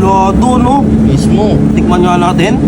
Kulado, no? Mismo. Tikman nga natin.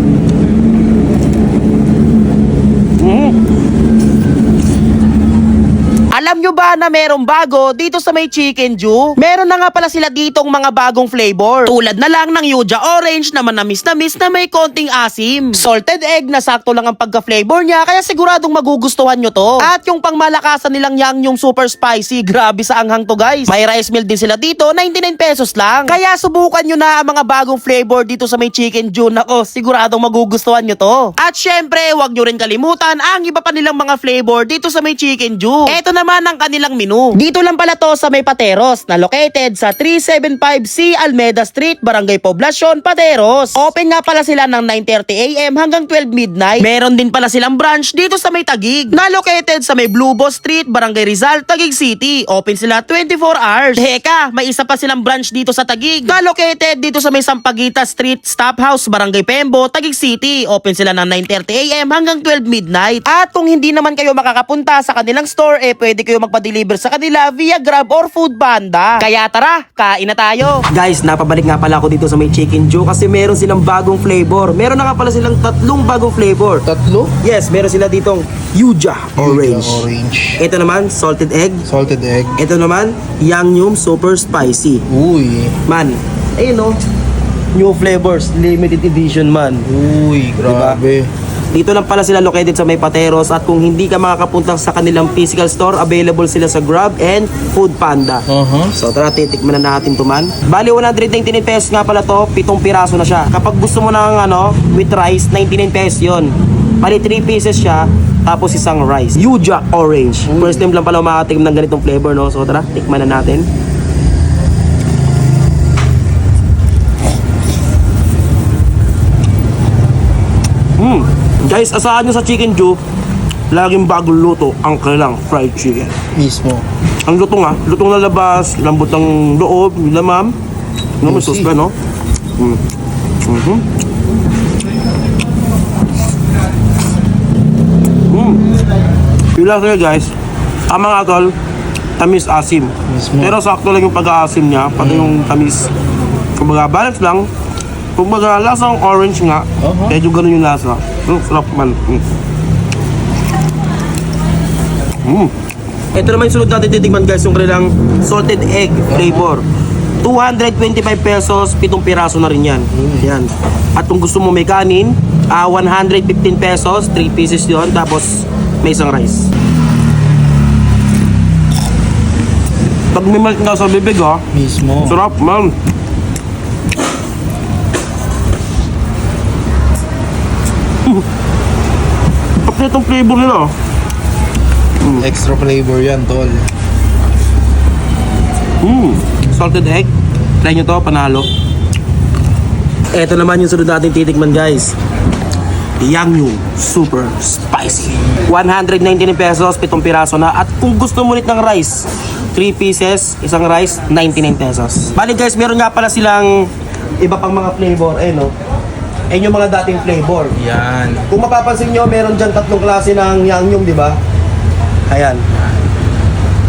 Alam nyo ba na merong bago dito sa may Chicken Ju? Meron na nga pala sila ditong mga bagong flavor. Tulad na lang ng Yuja Orange na manamis na may konting asim. Salted egg na sakto lang ang pagka-flavor niya kaya siguradong magugustuhan nyo to. At yung pangmalakasan nilang Yangnyeom super spicy, grabe sa anghang to guys. May rice meal din sila dito, 99 pesos lang. Kaya subukan nyo na ang mga bagong flavor dito sa may Chicken Ju. Nako, siguradong magugustuhan nyo to. At syempre, wag nyo rin kalimutan ang iba pa nilang mga flavor dito sa may Chicken Ju. Eto naman ang kanilang menu. Dito lang pala to sa may Pateros na located sa 375C Almeda Street, Barangay Poblacion, Pateros. Open nga pala sila ng 9:30 AM hanggang 12 midnight. Meron din pala silang branch dito sa may Taguig na located sa may Blue Boss Street, Barangay Rizal, Taguig City. Open sila 24 hours. Teka, may isa pa silang branch dito sa Taguig na located dito sa may Sampaguita Street, Stop House, Barangay Pembo, Taguig City. Open sila ng 9:30 AM hanggang 12 midnight. At kung hindi naman kayo makakapunta sa kanilang store, pwede kayo magpa-deliver sa kanila via Grab or Food Panda. Kaya tara, kain na tayo. Guys, napabalik nga pala ako dito sa may Chicken Ju kasi meron silang bagong flavor. Meron na nga pala silang 3 bagong flavor. Tatlo? Yes, meron sila ditong Yuja Orange. Orange. Ito naman, salted egg. Salted egg. Ito naman, Yangnyeom super spicy. Uy. Man, ayun no, new flavors, limited edition man. Uy, grabe. Dito lang pala sila located sa may Pateros at kung hindi ka makakapunta sa kanilang physical store, available sila sa Grab and Food Panda. So tara, titikman na natin to man. Bali 199 pesos nga pala to, 7 piraso na siya. Kapag gusto mo ng with rice, 99 pesos yun. Bali 3 pieces siya, tapos isang rice. Yuja Orange. First time lang pala makatikim ng ganitong flavor, no? So tara, tikman na natin. Guys, asahan nyo sa Chicken Ju, laging bagong luto ang kanilang fried chicken. Mismo. Ang lutong lutong na labas, lambot ng loob, lamam. No, may sauce pa, no? Yung lasa niya guys, ang mga tol, tamis asim. Mismo. Pero sakto lang yung pag-aasim niya, pati yung tamis. Kumbaga, balance lang. Kumbaga, lasang orange nga. Medyo ganun yung lasa. Sarap man. Ito naman yung sunod natin titigman guys, yung kanilang salted egg flavor. 225 pesos, 7 piraso na rin yan. Yan. At kung gusto mo may kanin, 115 pesos, 3 pieces yon, tapos may isang rice. Pag may malt nga sa bibig Mismo. sarap man. Pati itong flavor nila. Extra flavor yan, tol. Salted egg. Try nyo to, panalo. Ito naman yung sunod natin titikman guys. Yangnyeom super spicy. 199 pesos, 7 piraso na. At kung gusto mo ulit ng rice, 3 pieces, isang rice, 99 pesos. Bali guys, meron nga pala silang iba pang mga flavor. No? Ayun yung mga dating flavor. Yan. Kung mapapansin nyo, meron dyan 3 klase ng Yangnyeom, di ba? Ayan.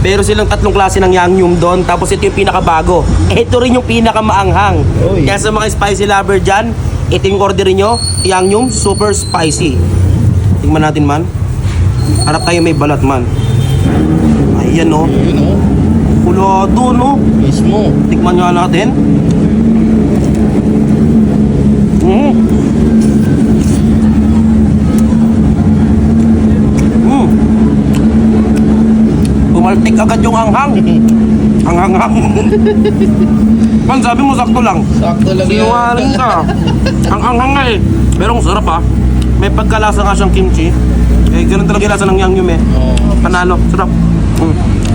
Pero silang 3 klase ng Yangnyeom doon. Tapos ito yung pinakabago. Ito rin yung pinakamaanghang. Oy. Kaya sa mga spicy lover dyan, ito yung orderin nyo. Yangnyeom super spicy. Tingnan natin man. Harap tayo may balat man. Ayan no. Yun o. Kulado no. Mismo. Tikman nga natin. Pumaltik agad yung anghang. Ang hanghang. Man, sabi mo sakto lang. Sakto lang yan. Sinungaling ka. Ang anghang nga pero ang sarap May pagkalasa nga siyang kimchi. Ganun talaga yung lasa ng Yangnyeom Panalo, sarap.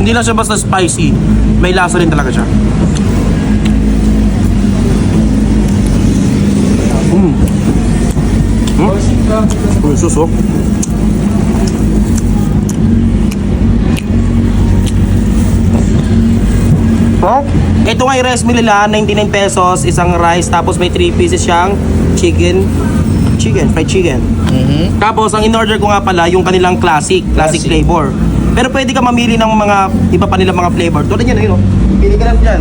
Hindi lang siya basta spicy. May lasa rin talaga siya. Uy, sus Ito nga yung rice meal nila, 99 pesos, isang rice, tapos may 3 pieces siyang fried chicken. Tapos ang in-order ko nga pala yung kanilang classic flavor. Pero pwede ka mamili ng mga iba pa nilang mga flavor. Tulad yan, pili ka lang dyan.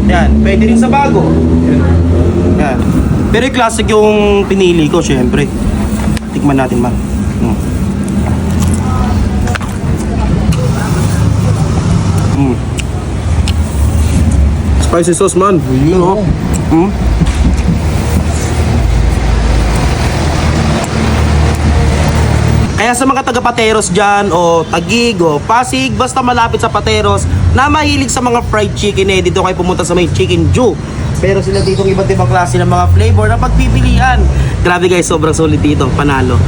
Yan, pwede rin sa bago. Pero yung classic yung pinili ko, syempre. Tikman natin man. Spicy sauce man. Yun oh. Kaya sa mga taga-Pateros dyan, o Taguig, o Pasig, basta malapit sa Pateros, na mahilig sa mga fried chicken, dito kayo pumunta sa may Chicken Ju. Pero sila dito iba't ibang klase ng mga flavor na pagpipilian. Grabe guys, sobrang solid dito, panalo.